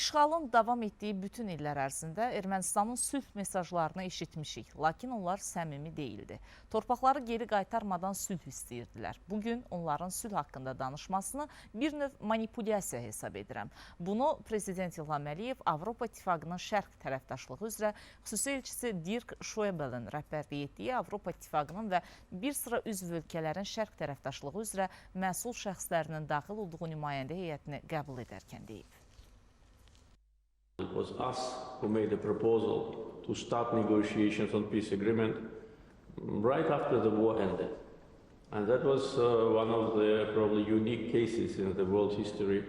İşğalın davam etdiyi bütün illər ərzində Ermənistanın sülh mesajlarını eşitmişik, lakin onlar səmimi deyildi. Torpaqları geri qaytarmadan sülh istəyirdilər. Bugün onların sülh haqqında danışmasını bir növ manipulyasiya hesab edirəm. Bunu Prezident İlham Əliyev Avropa İttifaqının Şərq tərəfdaşlığı üzrə xüsusi elçisi Dirk Schwebel'in rəhbərlik etdiyi Avropa İttifaqının və bir sıra üzv ölkələrin Şərq tərəfdaşlığı üzrə məsul şəxslərinin daxil olduğu nümayəndə heyətini qəbul edərkən deyib. It was us who made the proposal to start negotiations on peace agreement right after the war ended. And that was one of the probably unique cases in the world history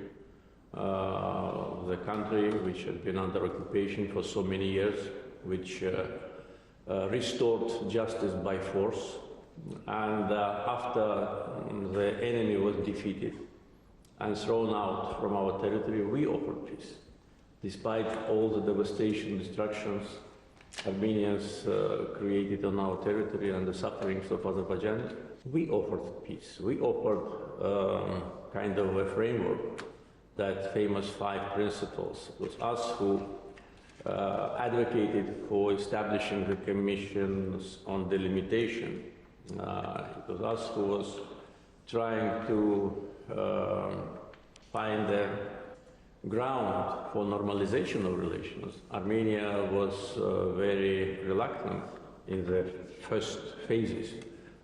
of the country which had been under occupation for so many years, which restored justice by force. And after the enemy was defeated and thrown out from our territory, we offered peace. Despite all the devastation, destructions Armenians created on our territory and the sufferings of Azerbaijan, we offered peace. We offered kind of a framework, that famous 5 principles. It was us who advocated for establishing the commissions on delimitation. It was us who was trying to find a ground for normalization of relations. Armenia was very reluctant in the first phases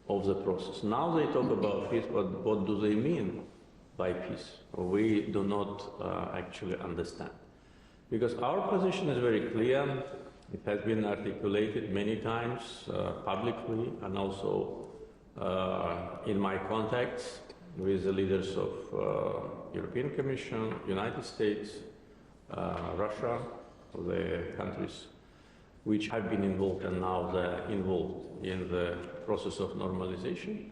of the process. Now they talk about peace, but what do they mean by peace? We do not actually understand. Because our position is very clear. It has been articulated many times publicly and also in my contacts with the leaders of European Commission, United States, Russia, the countries which have been involved and now they're involved in the process of normalization,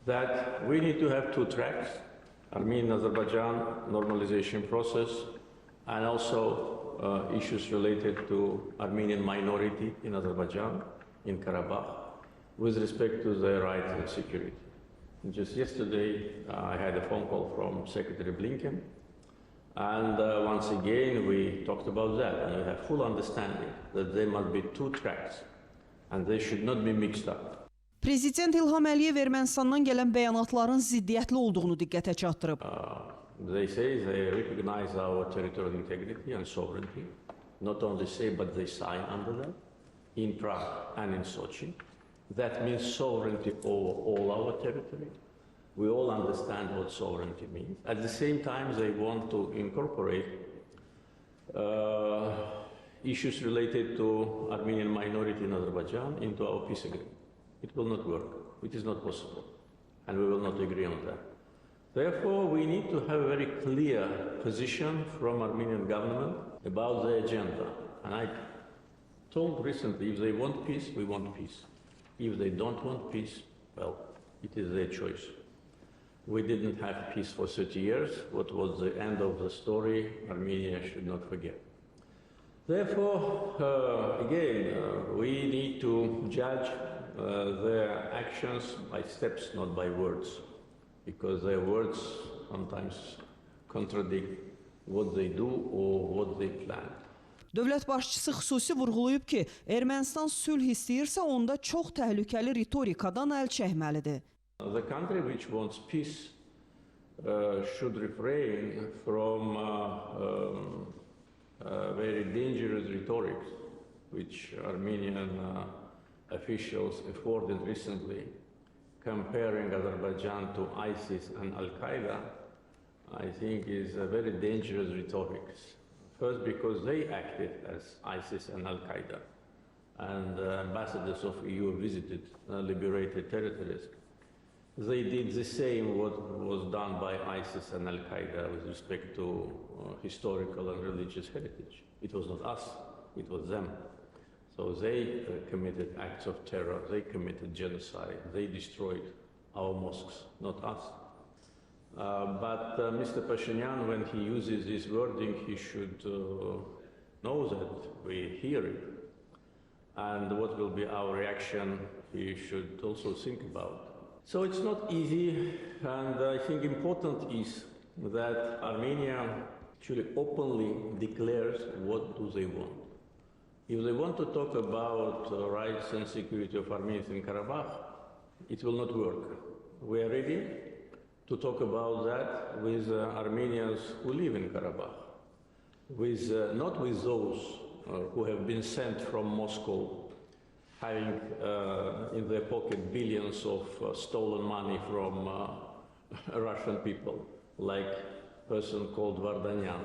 that we need to have 2 tracks, Armenian-Azerbaijan normalization process, and also issues related to Armenian minority in Azerbaijan, in Karabakh, with respect to their rights and security. Just yesterday, I had a phone call from Secretary Blinken, and once again, we talked about that, and we have full understanding that there must be 2 tracks, and they should not be mixed up. Prezident İlham Əliyev Ermənistandan gələn bəyanatların ziddiyyətli olduğunu diqqətə çatdırıb. They say they recognize our territorial integrity and sovereignty. Not only say, but they sign under that in Prague and in Sochi. That means sovereignty over all our territory. We all understand what sovereignty means. At the same time, they want to incorporate issues related to Armenian minority in Azerbaijan into our peace agreement. It will not work. It is not possible. And we will not agree on that. Therefore, we need to have a very clear position from Armenian government about the agenda. And I told recently, if they want peace, we want peace. If they don't want peace, well, it is their choice. We didn't have peace for 30 years. What was the end of the story, Armenia should not forget. Therefore, again, we need to judge their actions by steps, not by words, because their words sometimes contradict what they do or what they plan. Dövlət başçısı xüsusi vurğulayıb ki, Ermənistan sülh istəyirsə, onda çox təhlükəli ritorikadan əl çəkməlidir. The country which wants peace should refrain from very dangerous rhetoric, which Armenian officials afforded recently, comparing Azerbaijan to ISIS and Al-Qaeda, I think is a very dangerous rhetoric. First, because they acted as ISIS and Al-Qaeda, and ambassadors of EU visited liberated territories. They did the same what was done by ISIS and Al-Qaeda with respect to historical and religious heritage. It was not us, it was them. So they committed acts of terror, they committed genocide, they destroyed our mosques, not us. But Mr. Pashinyan, when he uses this wording, he should know that we hear it. And what will be our reaction, he should also think about. So it's not easy, and I think important is that Armenia actually openly declares what do they want. If they want to talk about rights and security of Armenians in Karabakh, it will not work. We are ready to talk about that with Armenians who live in Karabakh, with, not with those who have been sent from Moscow, having in their pocket billions of stolen money from Russian people, like a person called Vardanyan,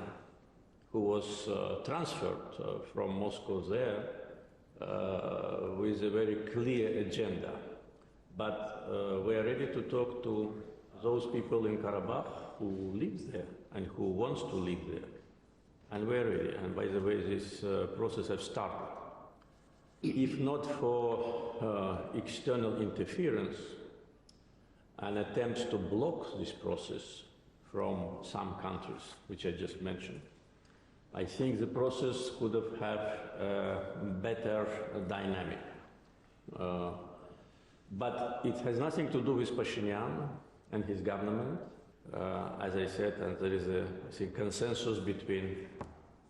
who was transferred from Moscow there with a very clear agenda. But we are ready to talk to those people in Karabakh who live there and who wants to live there. And we are ready. And by the way, this process has started. If not for external interference and attempts to block this process from some countries, which I just mentioned, I think the process could have had a better dynamic. But it has nothing to do with Pashinyan and his government. As I said, and there is a consensus between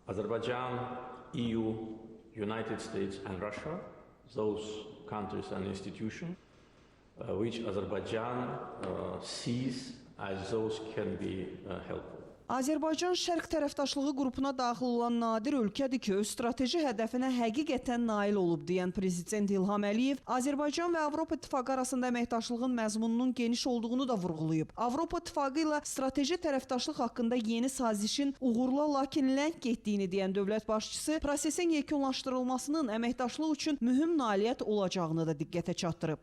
Azerbaijan, EU, United States and Russia, those countries and institutions, which Azerbaijan sees as those can be helpful. Azərbaycan Şərq Tərəfdaşlığı qrupuna daxil olan nadir ölkədir ki, öz strateji hədəfinə həqiqətən nail olub deyən Prezident İlham Əliyev, Azərbaycan və Avropa İttifaqı arasında əməkdaşlığın məzmununun geniş olduğunu da vurğulayıb. Avropa İttifaqı ilə strateji tərəfdaşlıq haqqında yeni sazişin uğurla, lakin ləng getdiyini deyən dövlət başçısı, prosesin yekunlaşdırılmasının əməkdaşlıq üçün mühüm nailiyyət olacağını da diqqətə çatdırıb.